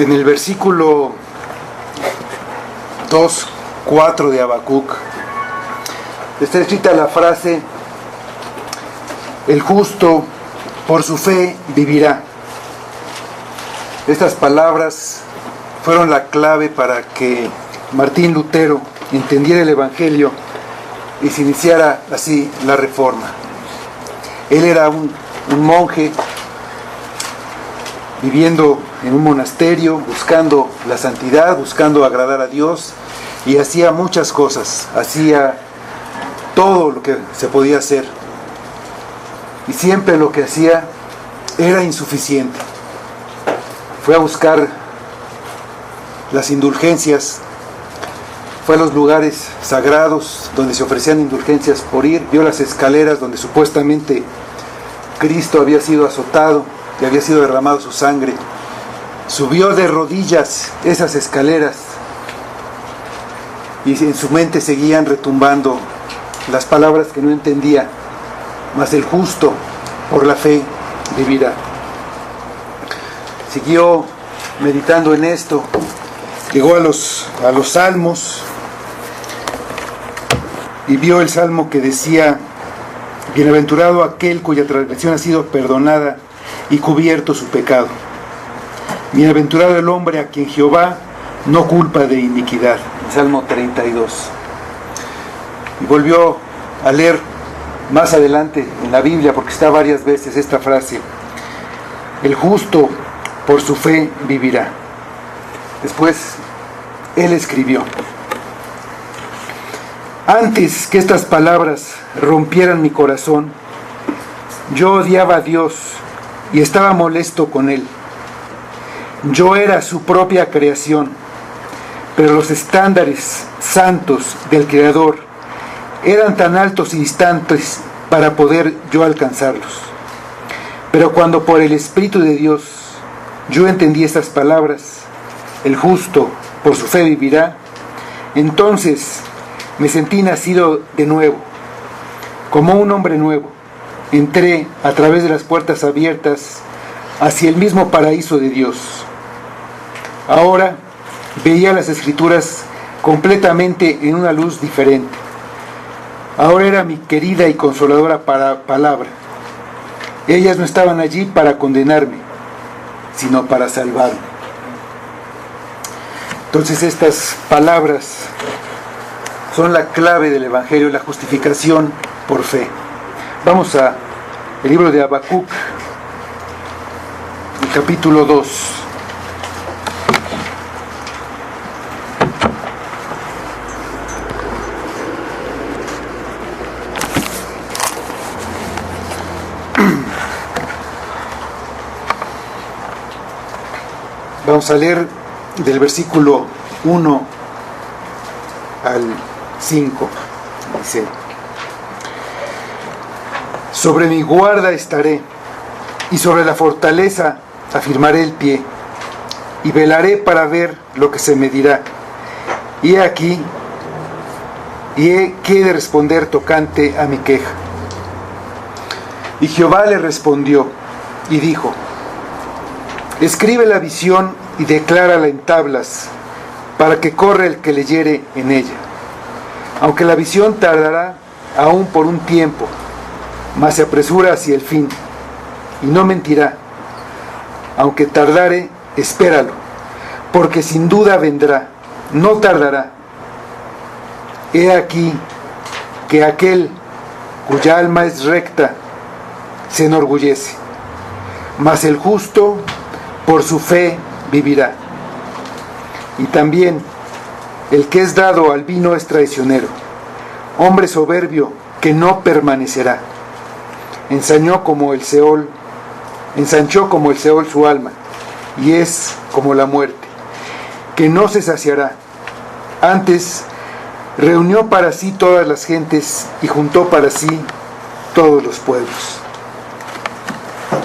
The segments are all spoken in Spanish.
En el versículo 2:4 de Habacuc está escrita la frase: el justo por su fe vivirá. Estas palabras fueron la clave para que Martín Lutero entendiera el Evangelio y se iniciara así la Reforma. Él era un monje viviendo en un monasterio, buscando la santidad, buscando agradar a Dios, y hacía muchas cosas, hacía todo lo que se podía hacer, y siempre lo que hacía era insuficiente. Fue a buscar las indulgencias, fue a los lugares sagrados donde se ofrecían indulgencias por ir, vio las escaleras donde supuestamente Cristo había sido azotado y había sido derramado su sangre. Subió de rodillas esas escaleras y en su mente seguían retumbando las palabras que no entendía: mas el justo por la fe vivirá. Siguió meditando en esto, llegó a los salmos y vio el salmo que decía: bienaventurado aquel cuya transgresión ha sido perdonada y cubierto su pecado. Bienaventurado el hombre a quien Jehová no culpa de iniquidad. Salmo 32. Y volvió a leer más adelante en la Biblia, porque está varias veces esta frase: el justo por su fe vivirá. Después él escribió: antes que estas palabras rompieran mi corazón, yo odiaba a Dios y estaba molesto con Él. Yo era su propia creación, pero los estándares santos del Creador eran tan altos y distantes para poder yo alcanzarlos. Pero cuando por el Espíritu de Dios yo entendí estas palabras: el justo por su fe vivirá, entonces me sentí nacido de nuevo, como un hombre nuevo. Entré a través de las puertas abiertas hacia el mismo paraíso de Dios. Ahora veía las Escrituras completamente en una luz diferente. Ahora era mi querida y consoladora palabra. Ellas no estaban allí para condenarme, sino para salvarme. Entonces estas palabras son la clave del Evangelio, la justificación por fe. Vamos a el libro de Habacuc, el capítulo 2. Vamos a leer del versículo 1 al 5. Dice: sobre mi guarda estaré, y sobre la fortaleza afirmaré el pie, y velaré para ver lo que se me dirá. Y he aquí, qué he de responder tocante a mi queja. Y Jehová le respondió y dijo: escribe la visión y declárala en tablas, para que corra el que leyere en ella. Aunque la visión tardará aún por un tiempo, mas se apresura hacia el fin, y no mentirá. Aunque tardare, espéralo, porque sin duda vendrá, no tardará. He aquí que aquel cuya alma es recta se enorgullece, mas el justo por su fe vivirá. Y también el que es dado al vino es traicionero, hombre soberbio que no permanecerá. Ensanchó como el Seol su alma, y es como la muerte, que no se saciará. Antes reunió para sí todas las gentes y juntó para sí todos los pueblos.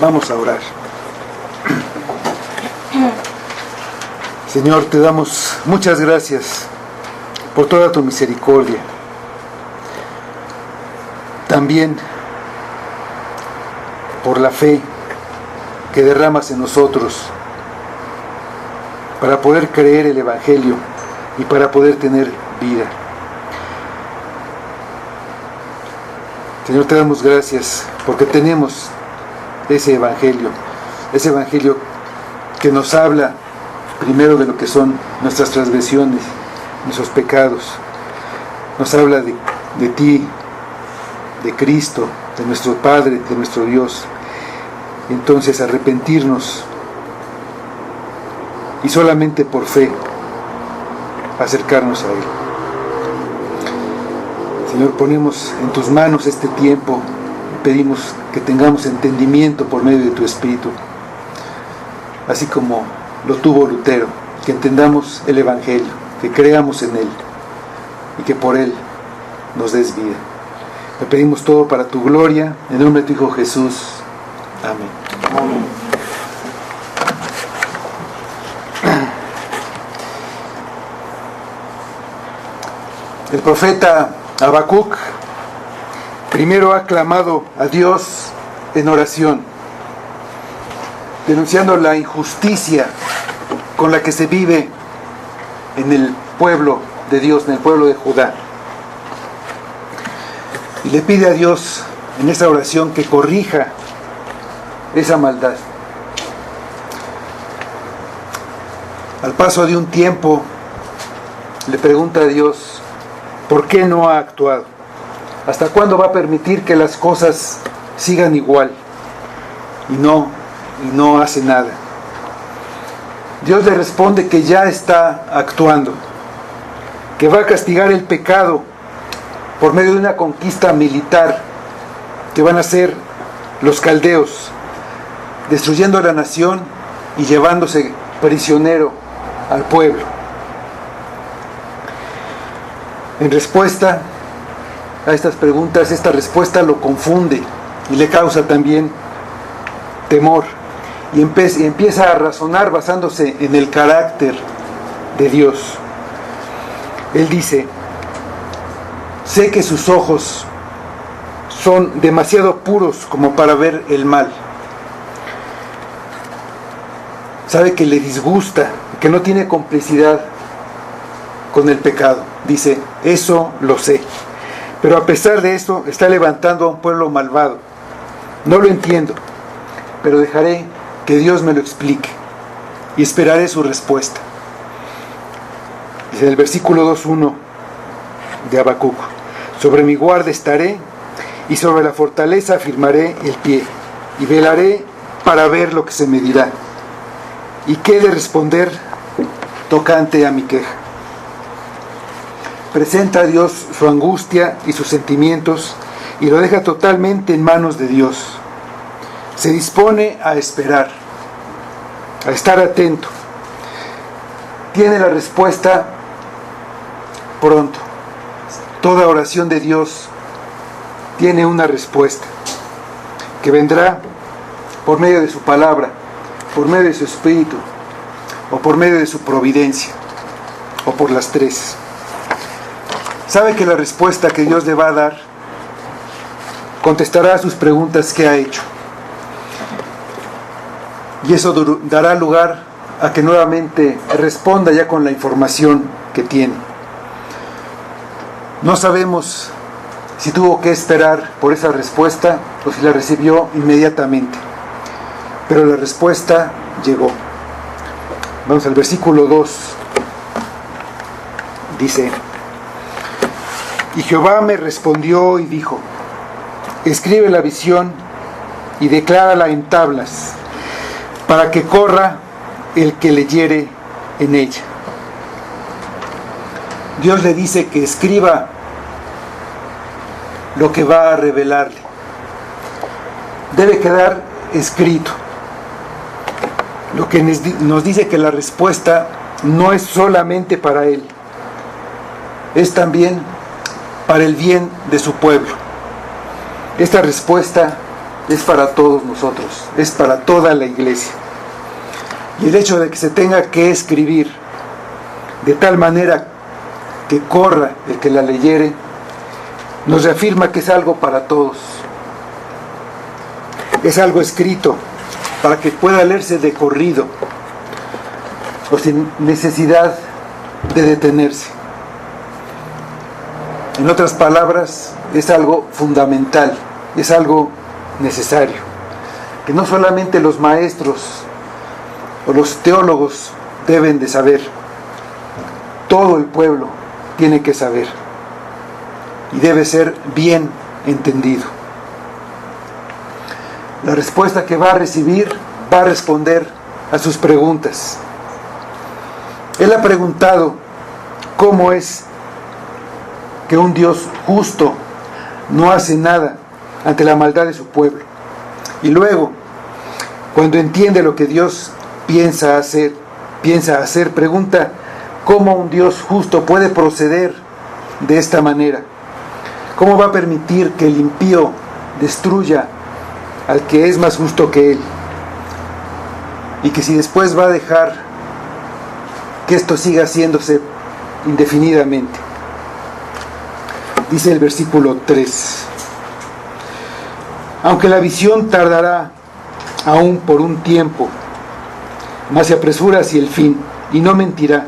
Vamos a orar. Señor, te damos muchas gracias por toda tu misericordia. También por la fe que derramas en nosotros para poder creer el Evangelio y para poder tener vida. Señor, te damos gracias porque tenemos ese Evangelio que nos habla primero de lo que son nuestras transgresiones, nuestros pecados. Nos habla de ti, de Cristo, de nuestro Padre, de nuestro Dios. Y entonces arrepentirnos y solamente por fe acercarnos a Él. Señor, ponemos en tus manos este tiempo y pedimos que tengamos entendimiento por medio de tu Espíritu, así como lo tuvo Lutero, que entendamos el Evangelio, que creamos en Él y que por Él nos des vida. Te pedimos todo para tu gloria, en el nombre de tu Hijo Jesús. Amén. Amén. El profeta Habacuc primero ha clamado a Dios en oración, denunciando la injusticia con la que se vive en el pueblo de Dios, en el pueblo de Judá. Y le pide a Dios en esa oración que corrija esa maldad. Al paso de un tiempo, le pregunta a Dios, ¿por qué no ha actuado? ¿Hasta cuándo va a permitir que las cosas sigan igual? Y no hace nada. Dios le responde que ya está actuando, que va a castigar el pecado por medio de una conquista militar que van a hacer los caldeos, destruyendo la nación y llevándose prisionero al pueblo. En respuesta a estas preguntas, esta respuesta lo confunde y le causa también temor. Y empieza a razonar basándose en el carácter de Dios. Él dice, sé que sus ojos son demasiado puros como para ver el mal. Sabe que le disgusta, que no tiene complicidad con el pecado. Dice, eso lo sé. Pero a pesar de eso, está levantando a un pueblo malvado. No lo entiendo, pero dejaré que Dios me lo explique y esperaré su respuesta. Dice en el versículo 2:1 de Habacuc, sobre mi guarda estaré y sobre la fortaleza afirmaré el pie y velaré para ver lo que se me dirá y qué de responder tocante a mi queja. Presenta a Dios su angustia y sus sentimientos y lo deja totalmente en manos de Dios. Se dispone a esperar, a estar atento. Tiene la respuesta pronto. Toda oración de Dios tiene una respuesta que vendrá por medio de su palabra, por medio de su espíritu, o por medio de su providencia, o por las tres. Sabe que la respuesta que Dios le va a dar contestará a sus preguntas que ha hecho. Y eso dará lugar a que nuevamente responda ya con la información que tiene. No sabemos si tuvo que esperar por esa respuesta o si la recibió inmediatamente. Pero la respuesta llegó. Vamos al versículo 2. Dice, y Jehová me respondió y dijo, escribe la visión y declárala en tablas, para que corra el que leyere en ella. Dios le dice que escriba lo que va a revelarle. Debe quedar escrito. Lo que nos dice que la respuesta no es solamente para él, es también para el bien de su pueblo. Esta respuesta es para todos nosotros, es para toda la iglesia. Y el hecho de que se tenga que escribir de tal manera que corra el que la leyere, nos reafirma que es algo para todos. Es algo escrito para que pueda leerse de corrido. o sin necesidad de detenerse. En otras palabras, es algo fundamental, es algo necesario, que no solamente los maestros o los teólogos deben de saber, todo el pueblo tiene que saber y debe ser bien entendido. La respuesta que va a recibir va a responder a sus preguntas. Él ha preguntado cómo es que un Dios justo no hace nada ante la maldad de su pueblo. Y luego, cuando entiende lo que Dios piensa hacer, pregunta cómo un Dios justo puede proceder de esta manera. ¿Cómo va a permitir que el impío destruya al que es más justo que él? Y que si después va a dejar que esto siga haciéndose indefinidamente. Dice el versículo 3: aunque la visión tardará aún por un tiempo, mas se apresura hacia el fin, y no mentirá.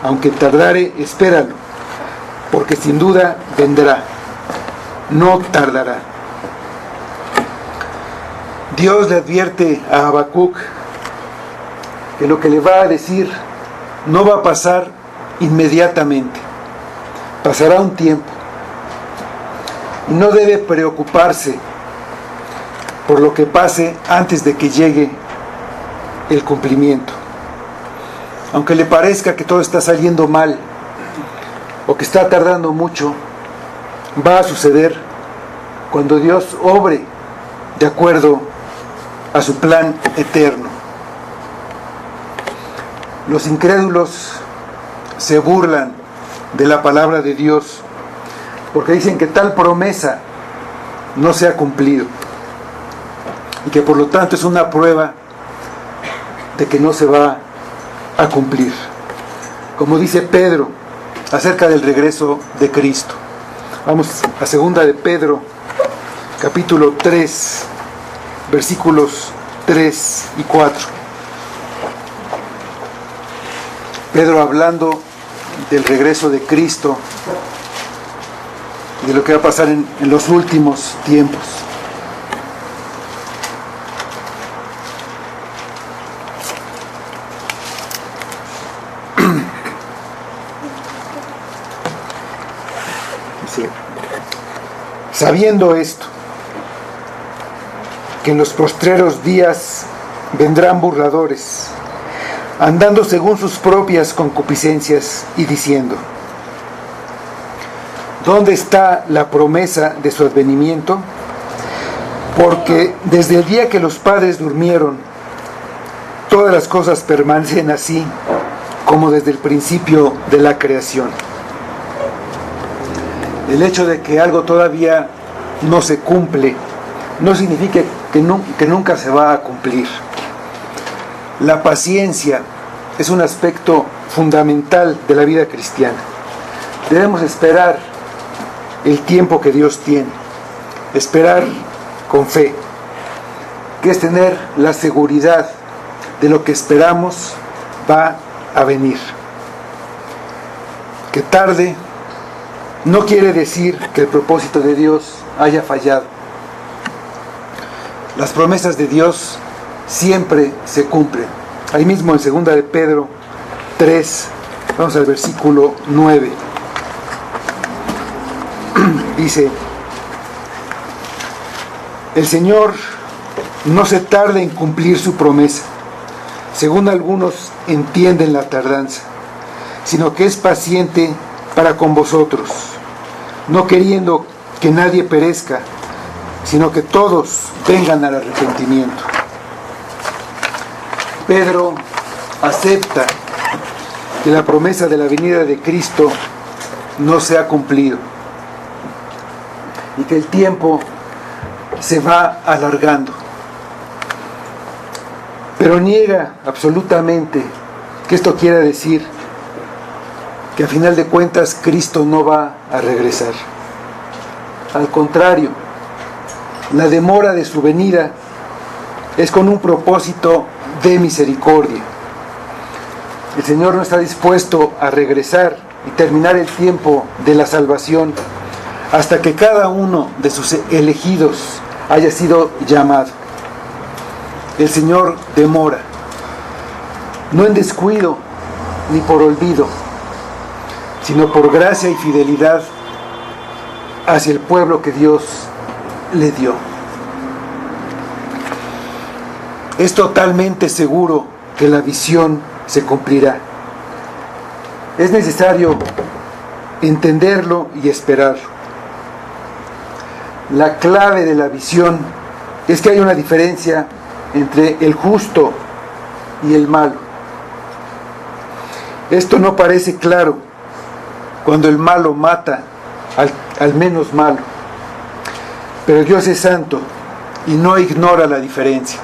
Aunque tardare, espéralo, porque sin duda vendrá, no tardará. Dios le advierte a Habacuc que lo que le va a decir no va a pasar inmediatamente, pasará un tiempo, y no debe preocuparse por lo que pase antes de que llegue el cumplimiento. Aunque le parezca que todo está saliendo mal o que está tardando mucho, va a suceder cuando Dios obre de acuerdo a su plan eterno. Los incrédulos se burlan de la palabra de Dios porque dicen que tal promesa no se ha cumplido y que por lo tanto es una prueba de que no se va a cumplir. Como dice Pedro acerca del regreso de Cristo. Vamos a segunda de Pedro, capítulo 3, versículos 3 y 4. Pedro hablando del regreso de Cristo y de lo que va a pasar en los últimos tiempos. Dice: sabiendo esto, que en los postreros días vendrán burladores, andando según sus propias concupiscencias y diciendo: ¿dónde está la promesa de su advenimiento? Porque desde el día que los padres durmieron, todas las cosas permanecen así como desde el principio de la creación. El hecho de que algo todavía no se cumple no significa que nunca se va a cumplir. La paciencia es un aspecto fundamental de la vida cristiana. Debemos esperar el tiempo que Dios tiene, esperar con fe, que es tener la seguridad de lo que esperamos va a venir. Que tarde no quiere decir que el propósito de Dios haya fallado. Las promesas de Dios siempre se cumplen. Ahí mismo en segunda de Pedro 3, vamos al versículo 9. Dice: el Señor no se tarda en cumplir su promesa, según algunos entienden la tardanza, sino que es paciente para con vosotros, no queriendo que nadie perezca, sino que todos vengan al arrepentimiento. Pedro acepta que la promesa de la venida de Cristo no se ha cumplido y que el tiempo se va alargando, pero niega absolutamente que esto quiera decir que a final de cuentas Cristo no va a regresar. Al contrario, la demora de su venida es con un propósito de misericordia. El Señor no está dispuesto a regresar y terminar el tiempo de la salvación hasta que cada uno de sus elegidos haya sido llamado. El Señor demora, no en descuido ni por olvido, sino por gracia y fidelidad hacia el pueblo que Dios le dio. Es totalmente seguro que la visión se cumplirá. Es necesario entenderlo y esperarlo. La clave de la visión es que hay una diferencia entre el justo y el malo. Esto no parece claro cuando el malo mata al menos malo, pero Dios es santo y no ignora la diferencia.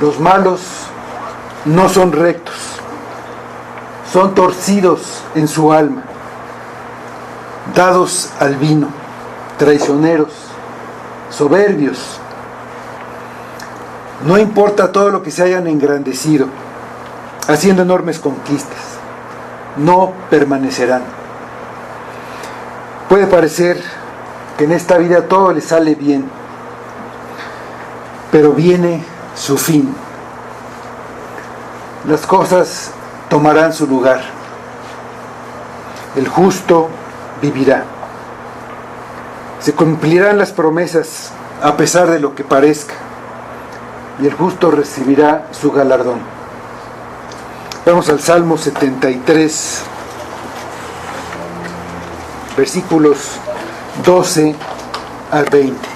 Los malos no son rectos, son torcidos en su alma, dados al vino, traicioneros, soberbios. No importa todo lo que se hayan engrandecido, haciendo enormes conquistas, no permanecerán. Puede parecer que en esta vida todo le sale bien, pero viene su fin. Las cosas tomarán su lugar. El justo vivirá. Se cumplirán las promesas a pesar de lo que parezca, y el justo recibirá su galardón. Vamos al Salmo 73, versículos 12 al 20.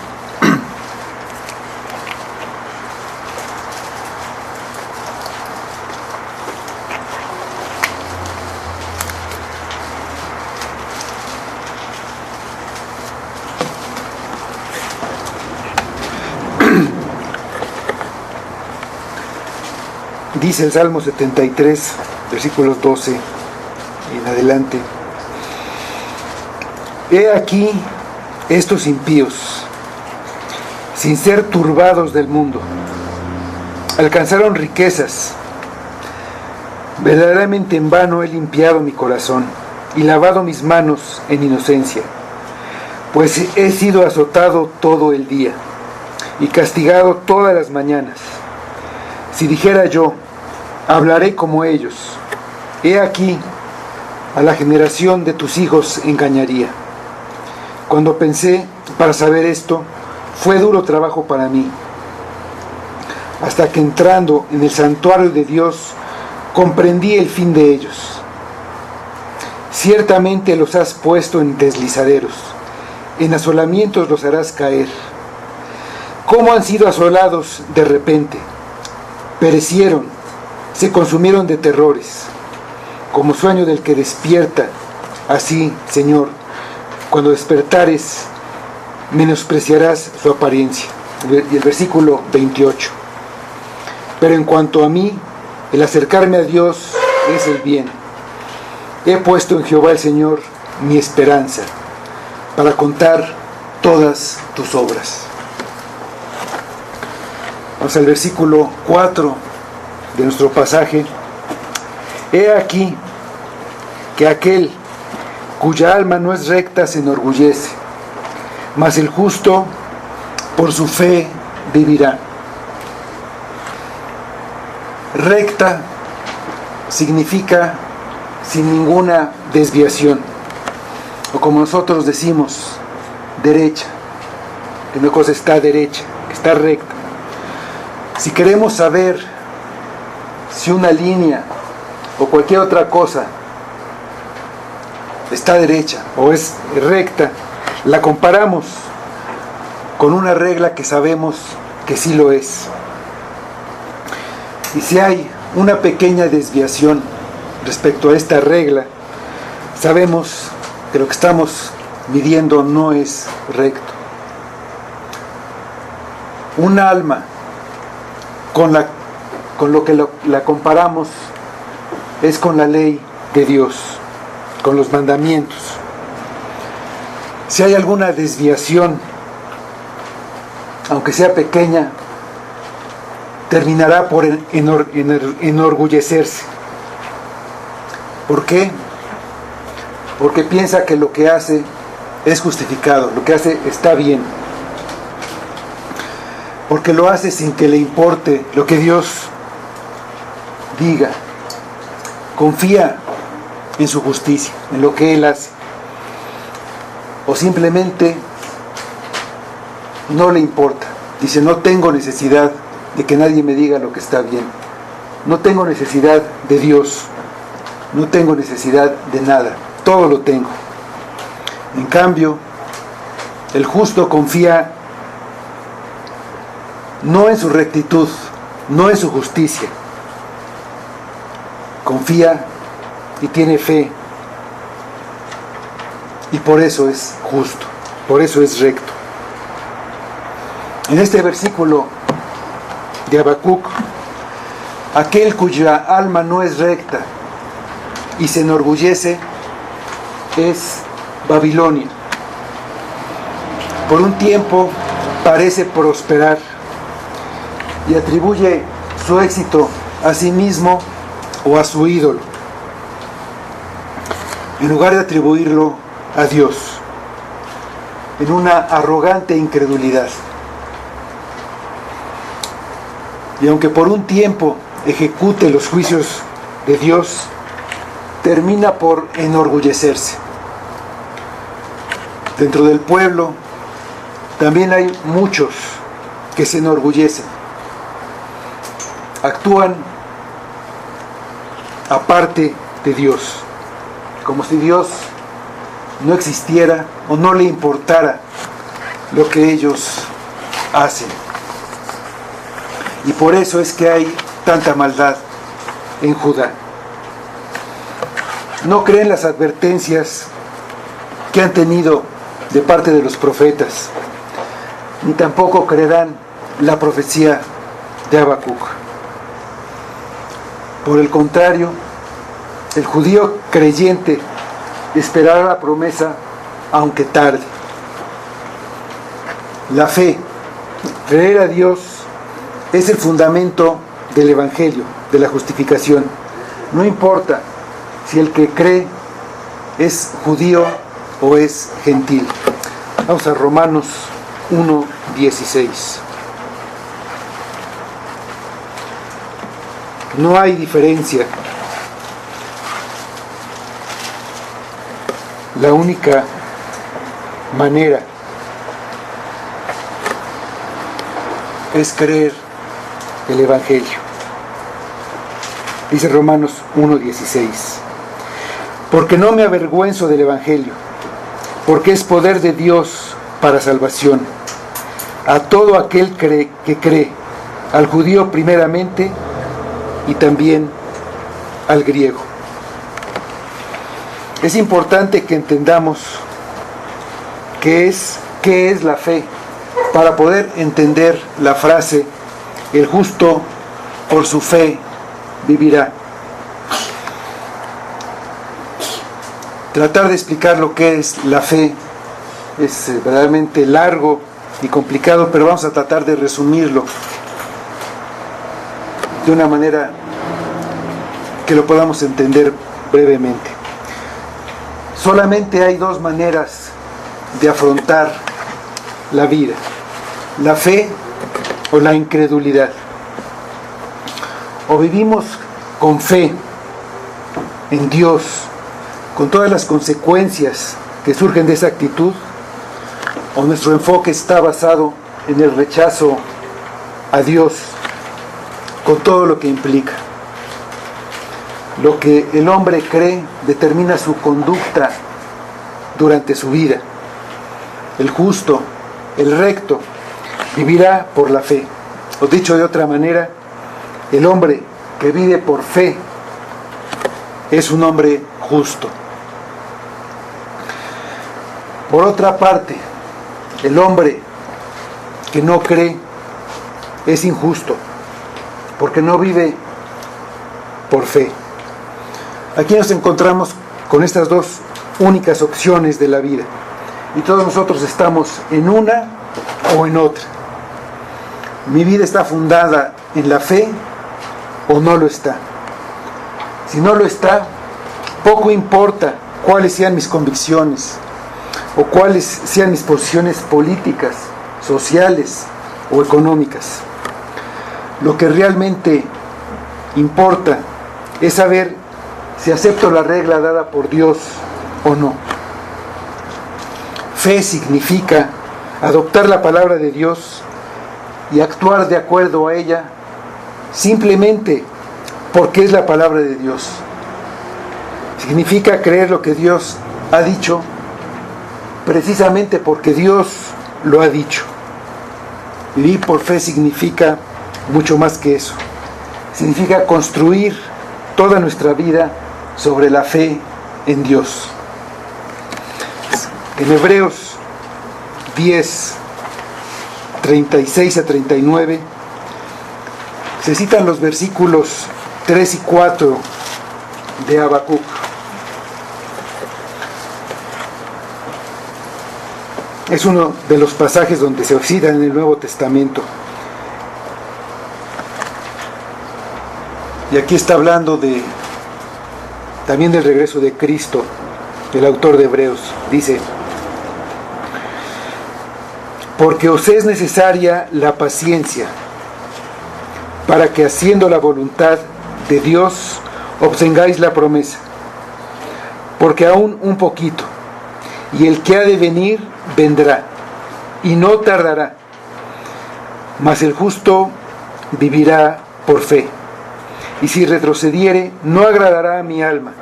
Dice el Salmo 73, versículos 12 en adelante: He aquí estos impíos, sin ser turbados del mundo, alcanzaron riquezas. Verdaderamente en vano he limpiado mi corazón y lavado mis manos en inocencia, pues he sido azotado todo el día y castigado todas las mañanas. Si dijera yo, hablaré como ellos, he aquí, a la generación de tus hijos engañaría. Cuando pensé para saber esto, fue duro trabajo para mí, hasta que entrando en el santuario de Dios, comprendí el fin de ellos. Ciertamente los has puesto en deslizaderos, en asolamientos los harás caer. ¿Cómo han sido asolados de repente? Perecieron, se consumieron de terrores, como sueño del que despierta. Así, Señor, cuando despertares, menospreciarás su apariencia. Y el versículo 28. Pero en cuanto a mí, el acercarme a Dios es el bien. He puesto en Jehová el Señor mi esperanza, para contar todas tus obras. Vamos al versículo 4 de nuestro pasaje. He aquí que aquel cuya alma no es recta se enorgullece, mas el justo por su fe vivirá. Recta significa sin ninguna desviación, o como nosotros decimos, derecha, que una cosa está derecha, que está recta. Si queremos saber si una línea o cualquier otra cosa está derecha o es recta, la comparamos con una regla que sabemos que sí lo es. Y si hay una pequeña desviación respecto a esta regla, sabemos que lo que estamos midiendo no es recto. Un alma con lo que la comparamos es con la ley de Dios, con los mandamientos. Si hay alguna desviación, aunque sea pequeña, terminará por enorgullecerse. ¿Por qué? Porque piensa que lo que hace es justificado, lo que hace está bien. Porque lo hace sin que le importe lo que Dios diga. Confía en su justicia, en lo que Él hace. O simplemente no le importa. Dice, no tengo necesidad de que nadie me diga lo que está bien. No tengo necesidad de Dios. No tengo necesidad de nada. Todo lo tengo. En cambio, el justo confía no en su rectitud, no en su justicia. Confía y tiene fe. Y por eso es justo, por eso es recto. En este versículo de Habacuc, aquel cuya alma no es recta y se enorgullece es Babilonia. Por un tiempo parece prosperar y atribuye su éxito a sí mismo o a su ídolo, en lugar de atribuirlo a Dios, en una arrogante incredulidad. Y aunque por un tiempo ejecute los juicios de Dios, termina por enorgullecerse. Dentro del pueblo también hay muchos que se enorgullecen. Actúan aparte de Dios, como si Dios no existiera o no le importara lo que ellos hacen. Y por eso es que hay tanta maldad en Judá. No creen las advertencias que han tenido de parte de los profetas, ni tampoco creerán la profecía de Habacuc. Por el contrario, el judío creyente esperará la promesa aunque tarde. La fe, creer a Dios, es el fundamento del Evangelio, de la justificación. No importa si el que cree es judío o es gentil. Vamos a Romanos 1:16. No hay diferencia. La única manera es creer el Evangelio. Dice Romanos 1:16. Porque no me avergüenzo del Evangelio, porque es poder de Dios para salvación a todo aquel que cree, al judío primeramente y también al griego. Es importante que entendamos qué es la fe, para poder entender la frase, el justo por su fe vivirá. Tratar de explicar lo que es la fe es verdaderamente largo y complicado, pero vamos a tratar de resumirlo de una manera que lo podamos entender brevemente. Solamente hay dos maneras de afrontar la vida: la fe o la incredulidad. O vivimos con fe en Dios, con todas las consecuencias que surgen de esa actitud, o nuestro enfoque está basado en el rechazo a Dios, con todo lo que implica. Lo que el hombre cree determina su conducta durante su vida. El justo, el recto, vivirá por la fe. O dicho de otra manera, el hombre que vive por fe es un hombre justo. Por otra parte, el hombre que no cree es injusto, porque no vive por fe. Aquí nos encontramos con estas dos únicas opciones de la vida, y todos nosotros estamos en una o en otra. Mi vida está fundada en la fe o no lo está. Si no lo está, poco importa cuáles sean mis convicciones o cuáles sean mis posiciones políticas, sociales o económicas. Lo que realmente importa es saber si acepto la regla dada por Dios o no. Fe significa adoptar la palabra de Dios y actuar de acuerdo a ella simplemente porque es la palabra de Dios. Significa creer lo que Dios ha dicho precisamente porque Dios lo ha dicho. Vivir por fe significa mucho más que eso. Significa construir toda nuestra vida sobre la fe en Dios. En Hebreos 10, 36 a 39, se citan los versículos 3 y 4 de Habacuc. Es uno de los pasajes donde se cita en el Nuevo Testamento. Y aquí está hablando también del regreso de Cristo, el autor de Hebreos. Dice: porque os es necesaria la paciencia, para que haciendo la voluntad de Dios obtengáis la promesa. Porque aún un poquito, y el que ha de venir vendrá, y no tardará. Mas el justo vivirá por fe, y si retrocediere, no agradará a mi alma.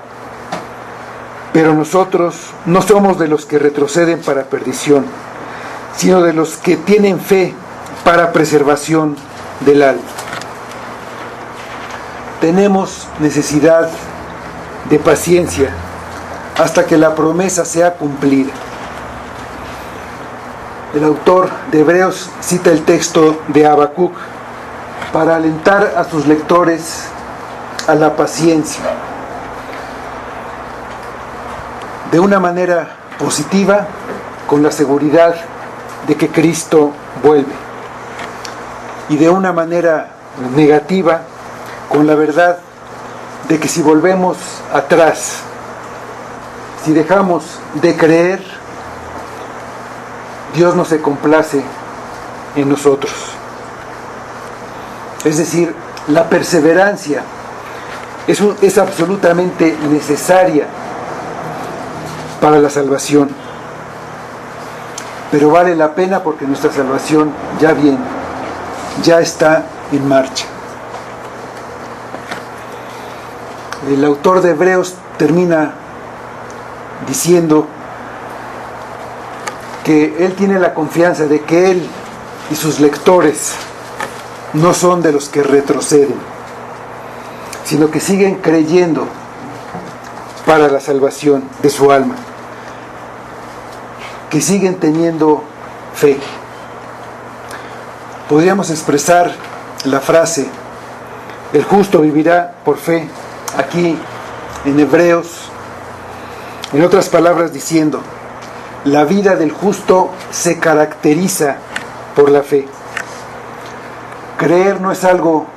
Pero nosotros no somos de los que retroceden para perdición, sino de los que tienen fe para preservación del alma. Tenemos necesidad de paciencia hasta que la promesa sea cumplida. El autor de Hebreos cita el texto de Habacuc para alentar a sus lectores a la paciencia de una manera positiva, con la seguridad de que Cristo vuelve, y de una manera negativa, con la verdad de que si volvemos atrás, si dejamos de creer, Dios no se complace en nosotros. Es decir, la perseverancia es absolutamente necesaria para la salvación, pero vale la pena porque nuestra salvación ya viene, ya está en marcha. El autor de Hebreos termina diciendo que él tiene la confianza de que él y sus lectores no son de los que retroceden, sino que siguen creyendo para la salvación de su alma, que siguen teniendo fe. Podríamos expresar la frase: el justo vivirá por fe, aquí en Hebreos, en otras palabras diciendo: la vida del justo se caracteriza por la fe. Creer no es algo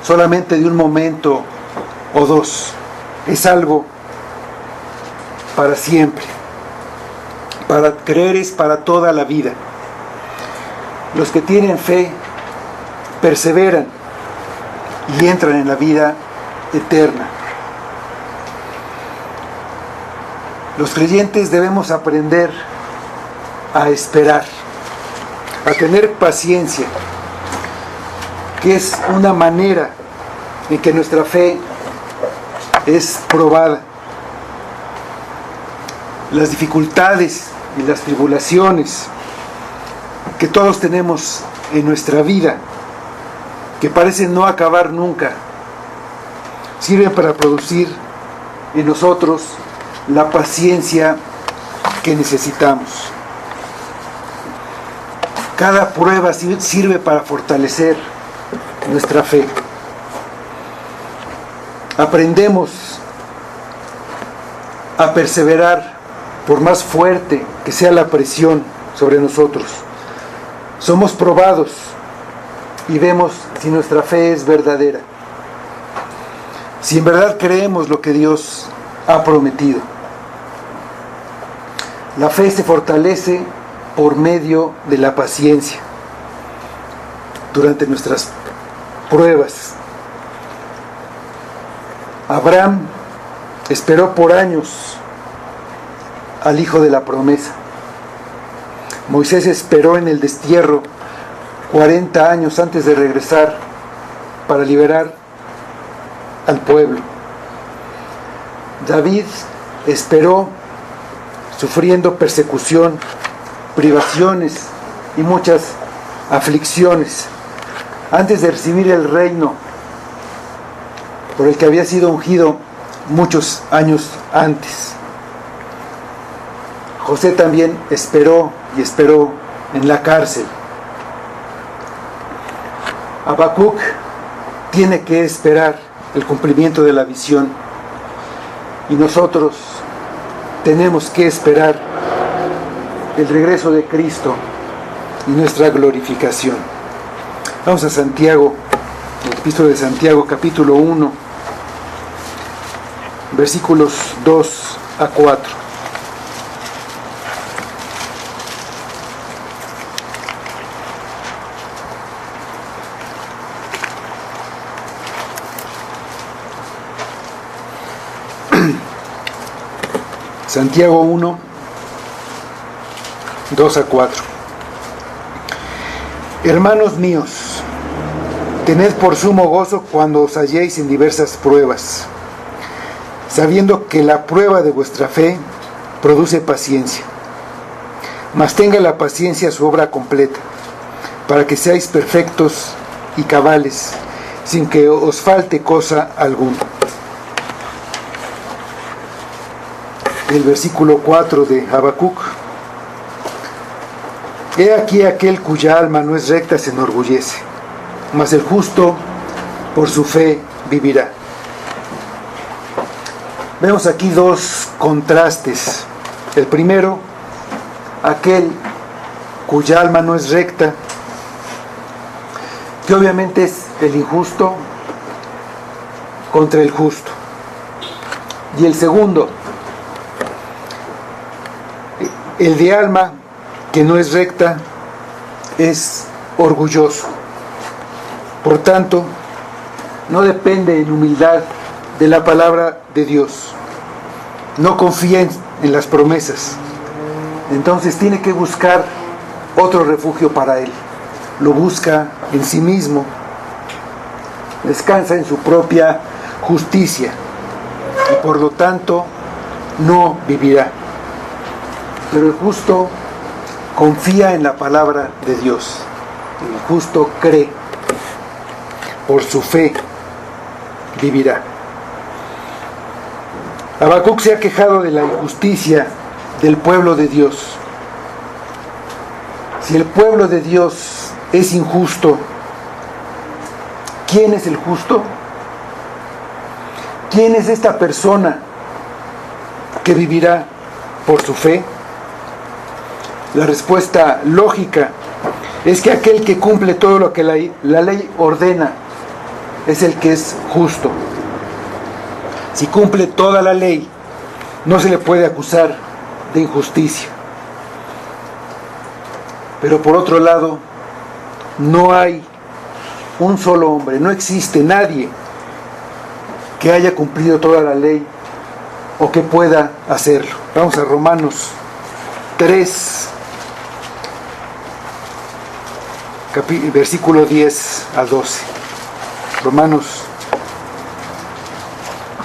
solamente de un momento o dos, es algo para siempre. Para creer es para toda la vida. Los que tienen fe perseveran y entran en la vida eterna. Los creyentes debemos aprender a esperar, a tener paciencia, que es una manera en que nuestra fe es probada. Las dificultades y las tribulaciones que todos tenemos en nuestra vida, que parecen no acabar nunca, sirven para producir en nosotros la paciencia que necesitamos. Cada prueba sirve para fortalecer nuestra fe. Aprendemos a perseverar por más fuerte que sea la presión sobre nosotros. Somos probados y vemos si nuestra fe es verdadera, si en verdad creemos lo que Dios ha prometido. La fe se fortalece por medio de la paciencia durante nuestras pruebas. Abraham esperó por años al hijo de la promesa. Moisés esperó en el destierro 40 años antes de regresar para liberar al pueblo. David esperó sufriendo persecución, privaciones y muchas aflicciones antes de recibir el reino por el que había sido ungido muchos años antes. José también esperó y esperó en la cárcel. Habacuc tiene que esperar el cumplimiento de la visión, y nosotros tenemos que esperar el regreso de Cristo y nuestra glorificación. Vamos a Santiago, el epístola de Santiago, capítulo 1, versículos 2 a 4. Santiago 1, 2 a 4. Hermanos míos, tened por sumo gozo cuando os halléis en diversas pruebas, sabiendo que la prueba de vuestra fe produce paciencia. Mas tenga la paciencia su obra completa, para que seáis perfectos y cabales, sin que os falte cosa alguna. El versículo 4 de Habacuc. He aquí aquel cuya alma no es recta se enorgullece, mas el justo por su fe vivirá. Vemos aquí dos contrastes. El primero, aquel cuya alma no es recta, que obviamente es el injusto contra el justo. Y el segundo, el de alma que no es recta es orgulloso. Por tanto, no depende en humildad de la palabra de Dios. No confía en las promesas. Entonces tiene que buscar otro refugio para él. Lo busca en sí mismo. Descansa en su propia justicia. Y por lo tanto, no vivirá. Pero el justo confía en la palabra de Dios. El justo cree. Por su fe vivirá. Habacuc se ha quejado de la injusticia del pueblo de Dios. Si el pueblo de Dios es injusto, ¿quién es el justo? ¿Quién es esta persona que vivirá por su fe? La respuesta lógica es que aquel que cumple todo lo que la ley ordena es el que es justo. Si cumple toda la ley, no se le puede acusar de injusticia. Pero por otro lado, no hay un solo hombre, no existe nadie que haya cumplido toda la ley o que pueda hacerlo. Vamos a Romanos 3, versículo 10 a 12. Romanos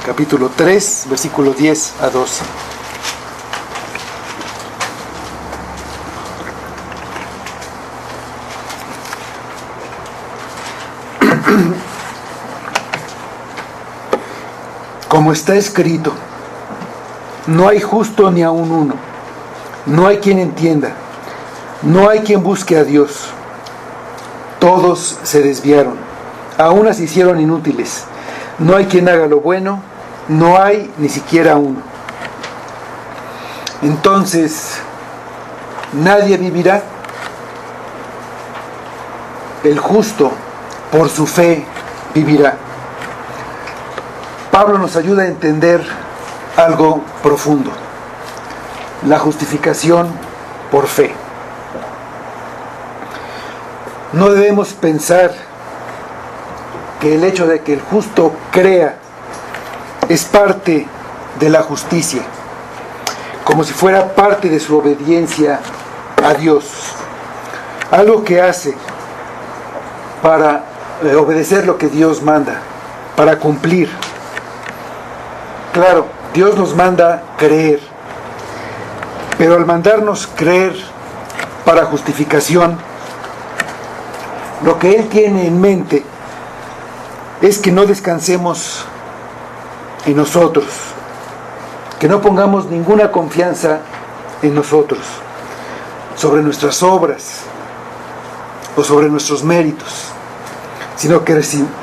capítulo 3, versículo 10 a 12. Como está escrito, no hay justo ni aun uno, no hay quien entienda, no hay quien busque a Dios. Todos se desviaron, a unas se hicieron inútiles. No hay quien haga lo bueno, no hay ni siquiera uno. Entonces, ¿nadie vivirá? El justo por su fe vivirá. Pablo nos ayuda a entender algo profundo: la justificación por fe. No debemos pensar que el hecho de que el justo crea es parte de la justicia, como si fuera parte de su obediencia a Dios, algo que hace para obedecer lo que Dios manda, para cumplir. Claro, Dios nos manda creer, pero al mandarnos creer para justificación, lo que Él tiene en mente es que no descansemos en nosotros, que no pongamos ninguna confianza en nosotros, sobre nuestras obras o sobre nuestros méritos, sino que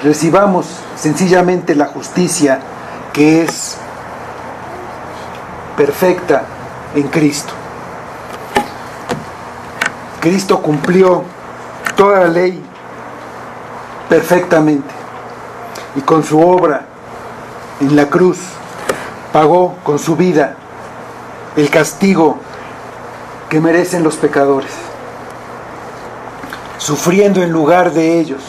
recibamos sencillamente la justicia que es perfecta en Cristo. Cristo cumplió toda la ley perfectamente, y con su obra en la cruz pagó con su vida el castigo que merecen los pecadores, sufriendo en lugar de ellos,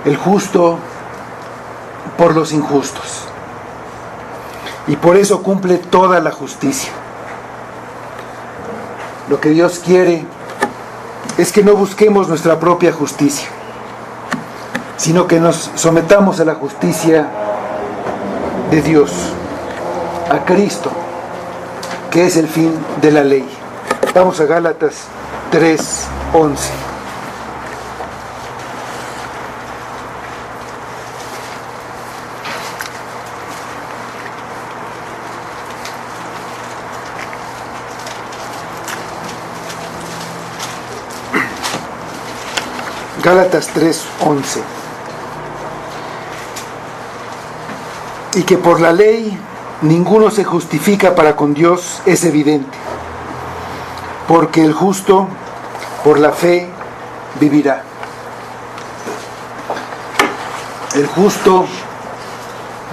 el justo por los injustos, y por eso cumple toda la justicia. Lo que Dios quiere es que no busquemos nuestra propia justicia, sino que nos sometamos a la justicia de Dios, a Cristo, que es el fin de la ley. Vamos a Gálatas 3:11. Gálatas 3:11. Y que por la ley ninguno se justifica para con Dios es evidente, porque el justo por la fe vivirá. El justo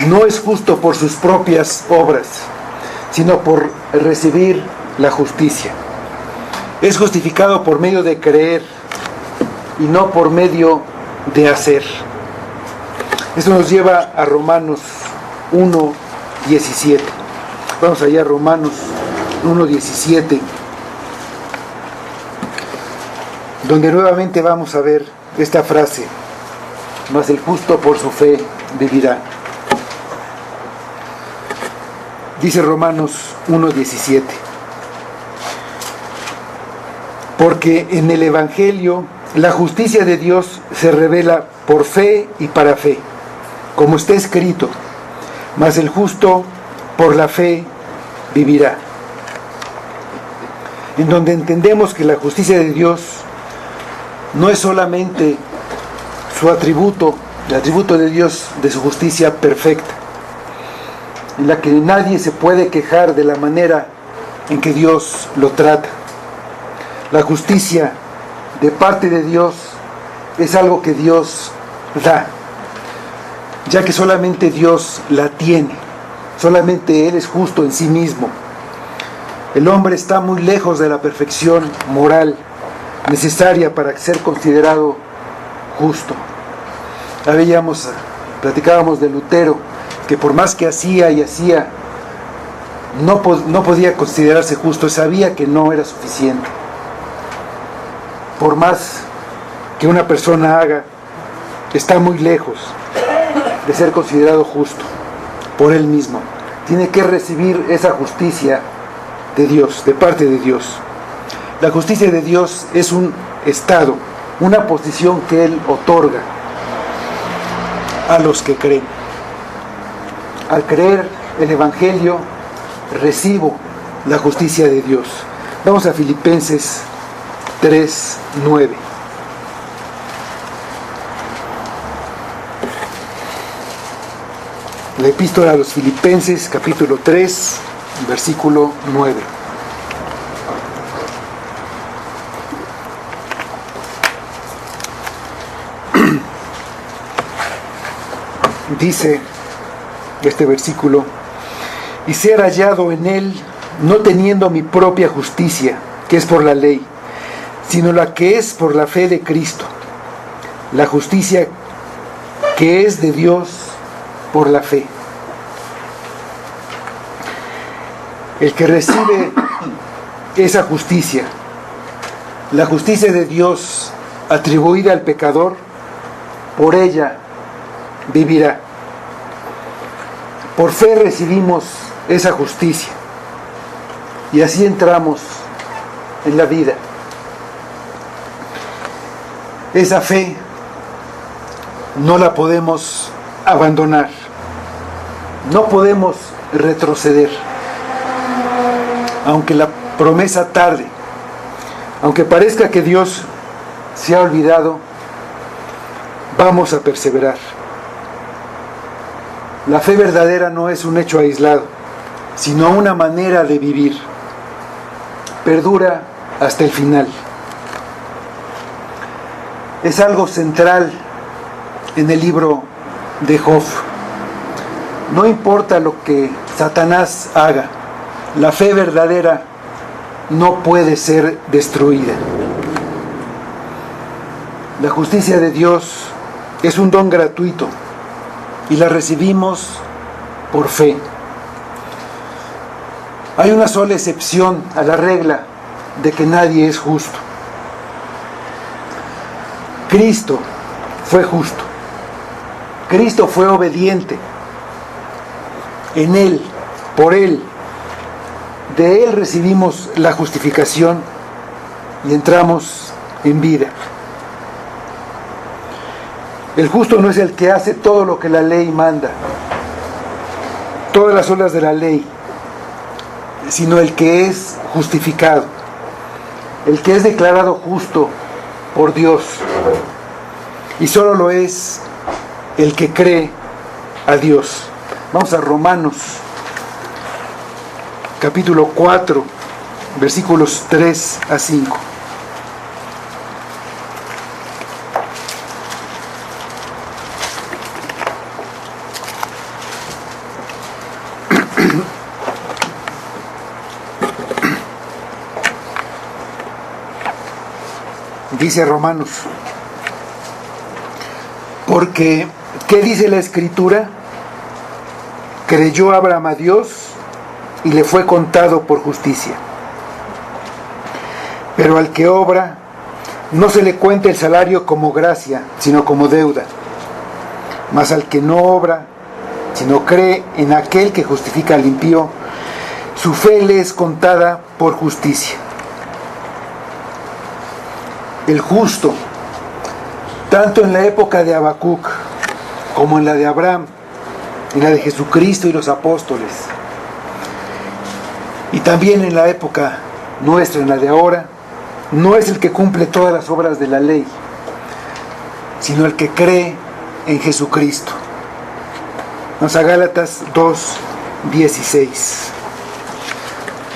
no es justo por sus propias obras, sino por recibir la justicia. Es justificado por medio de creer y no por medio de hacer. Esto nos lleva a Romanos 1:17. Vamos allá a Romanos 1:17, donde nuevamente vamos a ver esta frase: mas el justo por su fe vivirá. Dice Romanos 1:17: porque en el Evangelio la justicia de Dios se revela por fe y para fe, como está escrito: mas el justo por la fe vivirá. En donde entendemos que la justicia de Dios no es solamente su atributo, el atributo de Dios de su justicia perfecta, en la que nadie se puede quejar de la manera en que Dios lo trata. La justicia de parte de Dios es algo que Dios da, ya que solamente Dios la tiene, solamente Él es justo en sí mismo. El hombre está muy lejos de la perfección moral necesaria para ser considerado justo. Platicábamos de Lutero, que por más que hacía y hacía, no podía considerarse justo, sabía que no era suficiente. Por más que una persona haga, está muy lejos de ser considerado justo por él mismo. Tiene que recibir esa justicia de Dios, de parte de Dios. La justicia de Dios es un estado, una posición que Él otorga a los que creen. Al creer el Evangelio, recibo la justicia de Dios. Vamos a Filipenses 3:9. La epístola a los Filipenses, capítulo 3, versículo 9. dice este versículo: y ser hallado en él, no teniendo mi propia justicia, que es por la ley, sino la que es por la fe de Cristo, la justicia que es de Dios por la fe. El que recibe esa justicia, la justicia de Dios atribuida al pecador, por ella vivirá. Por fe recibimos esa justicia y así entramos en la vida. Esa fe no la podemos abandonar, no podemos retroceder. Aunque la promesa tarde, aunque parezca que Dios se ha olvidado, vamos a perseverar. La fe verdadera no es un hecho aislado, sino una manera de vivir. Perdura hasta el final. Es algo central en el libro de Job. No importa lo que Satanás haga, la fe verdadera no puede ser destruida. La justicia de Dios es un don gratuito y la recibimos por fe. Hay una sola excepción a la regla de que nadie es justo. Cristo fue justo. Cristo fue obediente. En Él, por Él, de Él recibimos la justificación y entramos en vida. El justo no es el que hace todo lo que la ley manda, todas las obras de la ley, sino el que es justificado, el que es declarado justo por Dios. Y solo lo es el que cree a Dios. Vamos a Romanos, capítulo 4, versículos 3 a 5. Dice Romanos: porque, ¿qué dice la Escritura? Creyó Abraham a Dios y le fue contado por justicia. Pero al que obra, no se le cuenta el salario como gracia, sino como deuda. Mas al que no obra, sino cree en aquel que justifica al impío, su fe le es contada por justicia. El justo, tanto en la época de Habacuc, como en la de Abraham, en la de Jesucristo y los apóstoles, y también en la época nuestra, en la de ahora, no es el que cumple todas las obras de la ley, sino el que cree en Jesucristo. Vamos a Gálatas 2:16.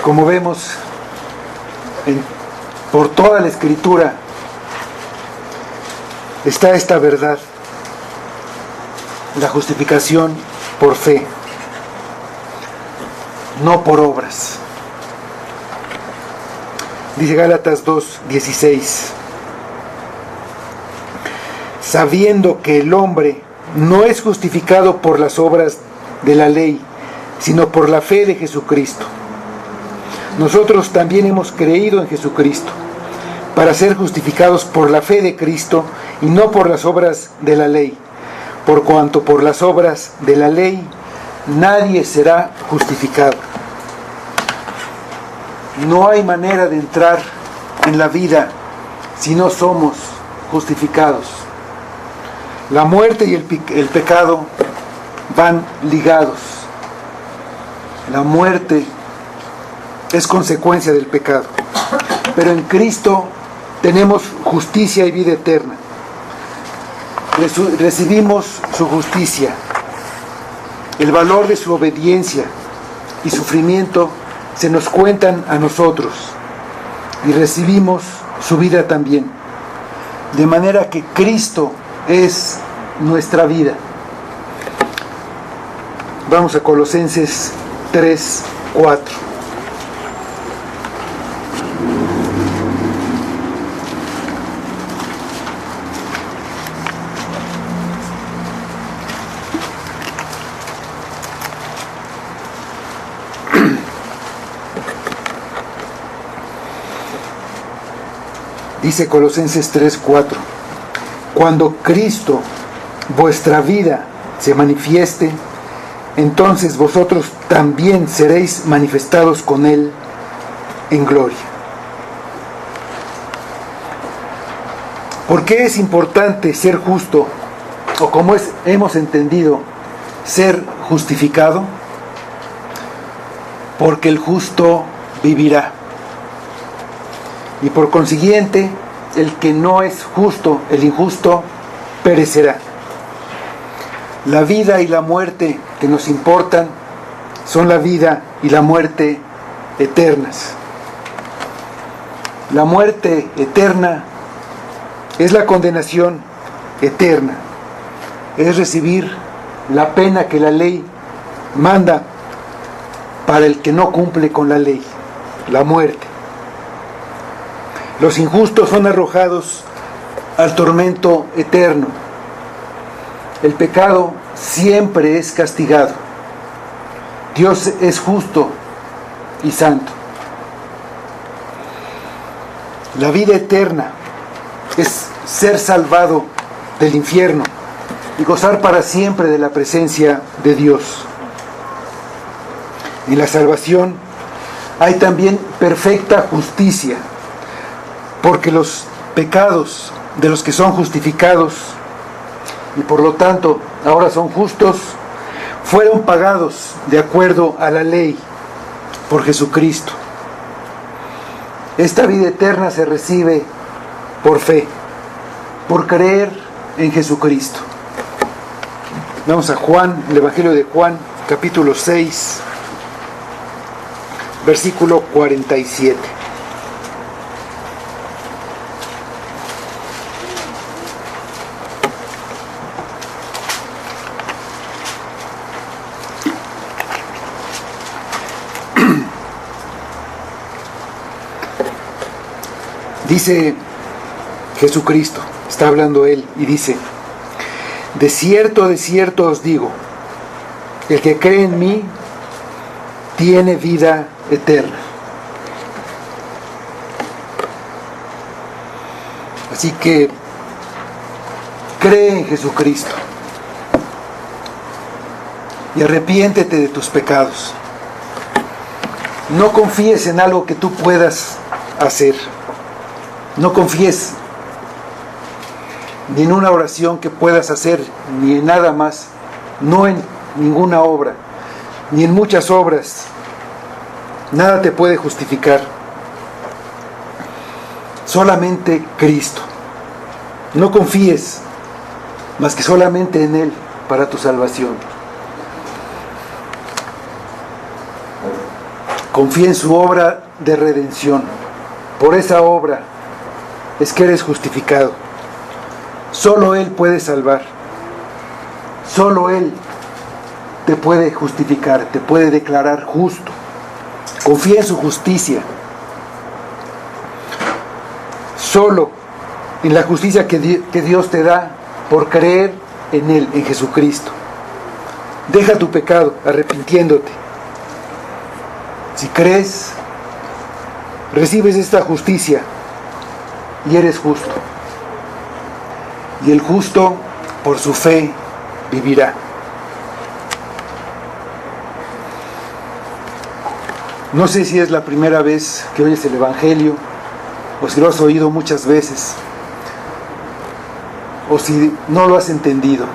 Como vemos, por toda la Escritura está esta verdad: la justificación por fe, no por obras. Dice Gálatas 2:16: sabiendo que el hombre no es justificado por las obras de la ley, sino por la fe de Jesucristo. Nosotros también hemos creído en Jesucristo, para ser justificados por la fe de Cristo y no por las obras de la ley, por cuanto por las obras de la ley nadie será justificado. No hay manera de entrar en la vida si no somos justificados. La muerte y el pecado van ligados. La muerte es consecuencia del pecado, pero en Cristo tenemos justicia y vida eterna. Recibimos su justicia, el valor de su obediencia y sufrimiento se nos cuentan a nosotros, y recibimos su vida también, de manera que Cristo es nuestra vida. Vamos a Colosenses 3, 4. Dice Colosenses 3, 4. Cuando Cristo, vuestra vida, se manifieste, entonces vosotros también seréis manifestados con Él en gloria. ¿Por qué es importante ser justo? O como hemos entendido, ser justificado. Porque el justo vivirá. Y por consiguiente, el que no es justo, el injusto, perecerá. La vida y la muerte que nos importan son la vida y la muerte eternas. La muerte eterna es la condenación eterna. Es recibir la pena que la ley manda para el que no cumple con la ley, la muerte. Los injustos son arrojados al tormento eterno. El pecado siempre es castigado. Dios es justo y santo. La vida eterna es ser salvado del infierno y gozar para siempre de la presencia de Dios. En la salvación hay también perfecta justicia, porque los pecados de los que son justificados y por lo tanto ahora son justos, fueron pagados de acuerdo a la ley por Jesucristo. Esta vida eterna se recibe por fe, por creer en Jesucristo. Vamos a Juan, el Evangelio de Juan, capítulo 6, versículo 47. Dice Jesucristo, está hablando Él y dice: de cierto os digo, el que cree en mí tiene vida eterna. Así que cree en Jesucristo y arrepiéntete de tus pecados. No confíes en algo que tú puedas hacer. No confíes ni en una oración que puedas hacer, ni en nada más, no en ninguna obra, ni en muchas obras. Nada te puede justificar. Solamente Cristo. No confíes más que solamente en Él para tu salvación. Confía en su obra de redención. Por esa obra es que eres justificado. Solo Él puede salvar. Solo Él te puede justificar, te puede declarar justo. Confía en su justicia. Solo en la justicia que Dios te da por creer en Él, en Jesucristo. Deja tu pecado arrepintiéndote. Si crees, recibes esta justicia y eres justo. Y el justo por su fe vivirá. No sé si es la primera vez que oyes el Evangelio, o si lo has oído muchas veces, o si no lo has entendido.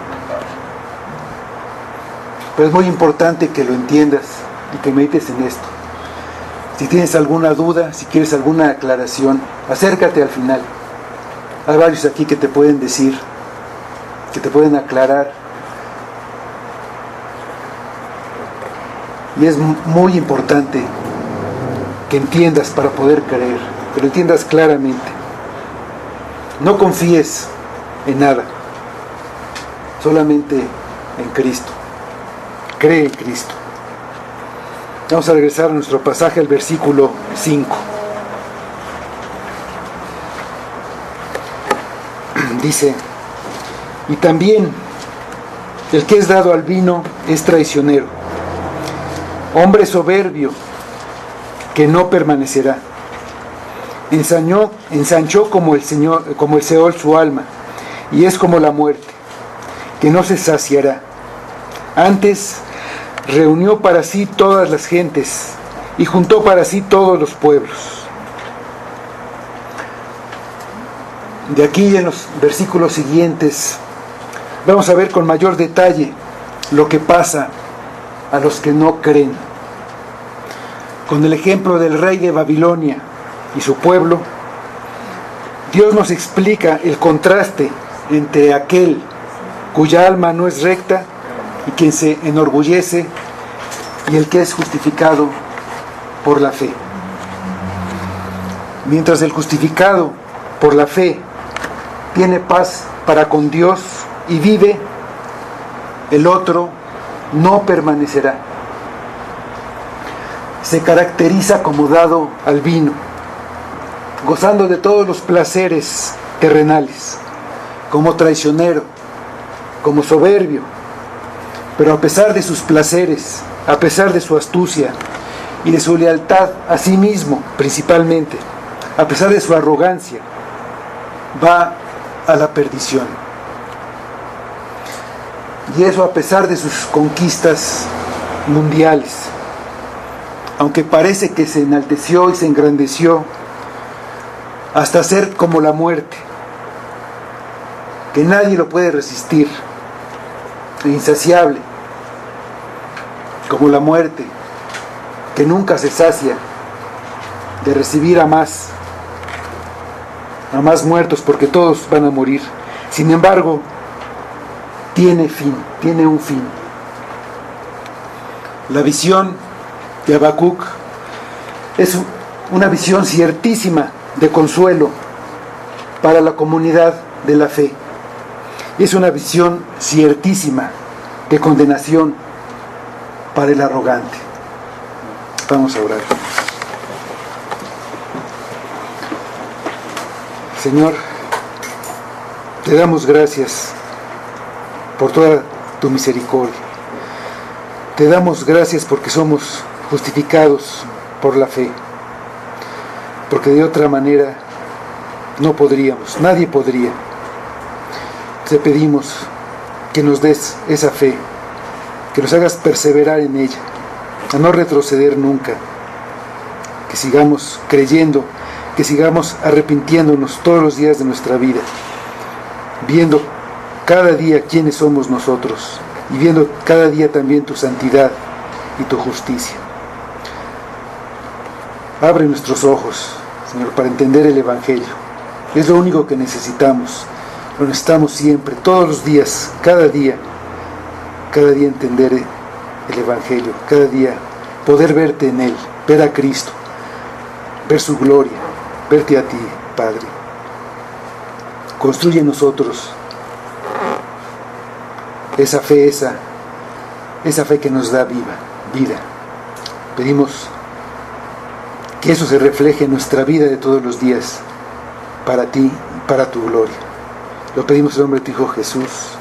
Pero es muy importante que lo entiendas y que medites en esto. Si tienes alguna duda, si quieres alguna aclaración, acércate al final. Hay varios aquí que te pueden decir, que te pueden aclarar. Y es muy importante que entiendas para poder creer, que lo entiendas claramente. No confíes en nada, solamente en Cristo. cree en Cristo. Vamos a regresar a nuestro pasaje al versículo 5. Dice: y también el que es dado al vino es traicionero, hombre soberbio que no permanecerá. Ensanchó como el Seol su alma, y es como la muerte, que no se saciará. Antes reunió para sí todas las gentes, y juntó para sí todos los pueblos. De aquí en los versículos siguientes vamos a ver con mayor detalle lo que pasa a los que no creen. Con el ejemplo del rey de Babilonia y su pueblo, Dios nos explica el contraste entre aquel cuya alma no es recta y quien se enorgullece, y el que es justificado por la fe. Mientras el justificado por la fe tiene paz para con Dios y vive, el otro no permanecerá. Se caracteriza como dado al vino, gozando de todos los placeres terrenales, como traicionero, como soberbio, pero a pesar de sus placeres, a pesar de su astucia y de su lealtad a sí mismo principalmente, a pesar de su arrogancia, va a la perdición. Y eso a pesar de sus conquistas mundiales. Aunque parece que se enalteció y se engrandeció hasta ser como la muerte, que nadie lo puede resistir, insaciable, como la muerte, que nunca se sacia de recibir a más muertos, porque todos van a morir. Sin embargo, tiene un fin. La visión de Habacuc es una visión ciertísima de consuelo para la comunidad de la fe. Y es una visión ciertísima de condenación para el arrogante. Vamos a orar. Señor, te damos gracias por toda tu misericordia. Te damos gracias porque somos justificados por la fe, porque de otra manera no podríamos, nadie podría. Te pedimos que nos des esa fe, que nos hagas perseverar en ella, a no retroceder nunca, que sigamos creyendo, que sigamos arrepintiéndonos todos los días de nuestra vida, viendo cada día quiénes somos nosotros y viendo cada día también tu santidad y tu justicia. Abre nuestros ojos, Señor, para entender el Evangelio. Es lo único que necesitamos. Lo necesitamos siempre, todos los días, cada día entender el Evangelio, cada día poder verte en Él, ver a Cristo, ver su gloria, verte a ti, Padre. Construye en nosotros esa fe que nos da vida. Pedimos que eso se refleje en nuestra vida de todos los días, para ti y para tu gloria. Lo pedimos en nombre de tu Hijo Jesús.